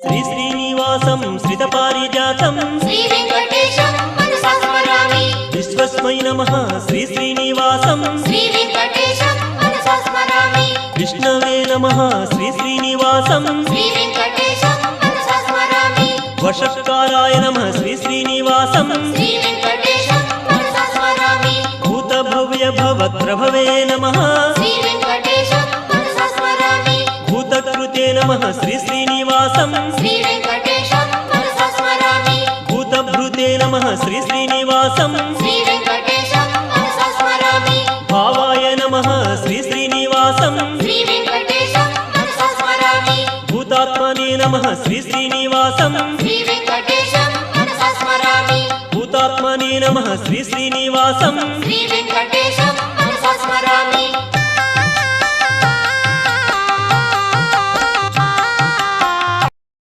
श्री श्रीनिवासं श्रितपारिजातं श्री वेंकटेशं मनसा स्मरामि। विश्वस्मै नमः श्री श्रीनिवासं श्री वेंकटेशं मनसा स्मरामि। विष्णवे नमः श्री श्रीनिवासं श्री वेंकटेशं मनसा स्मरामि। वषट्काराय नमः श्री श्रीनिवासं श्री वेंकटेशं मनसा स्मरामि। भूतभव्य भवत्रभवे नमः श्री वेंकटेशं मनसा स्मरामि। भूतकृते नमः श्री श्रीनिवासं श्री वेंकटेशं मनसा स्मरामि। भूतभृते नमः श्री श्रीनिवासं श्री वेंकटेशं मनसा स्मरामि। भावाय नमः श्री श्रीनिवासं श्री वेंकटेशं मनसा स्मरामि। भूतात्मने नमः श्री श्रीनिवासं श्री वेंकटेशं मनसा स्मरामि। भूतात्मने नमः श्री श्रीनिवासं श्री वेंकटेशं मनसा स्मरामि।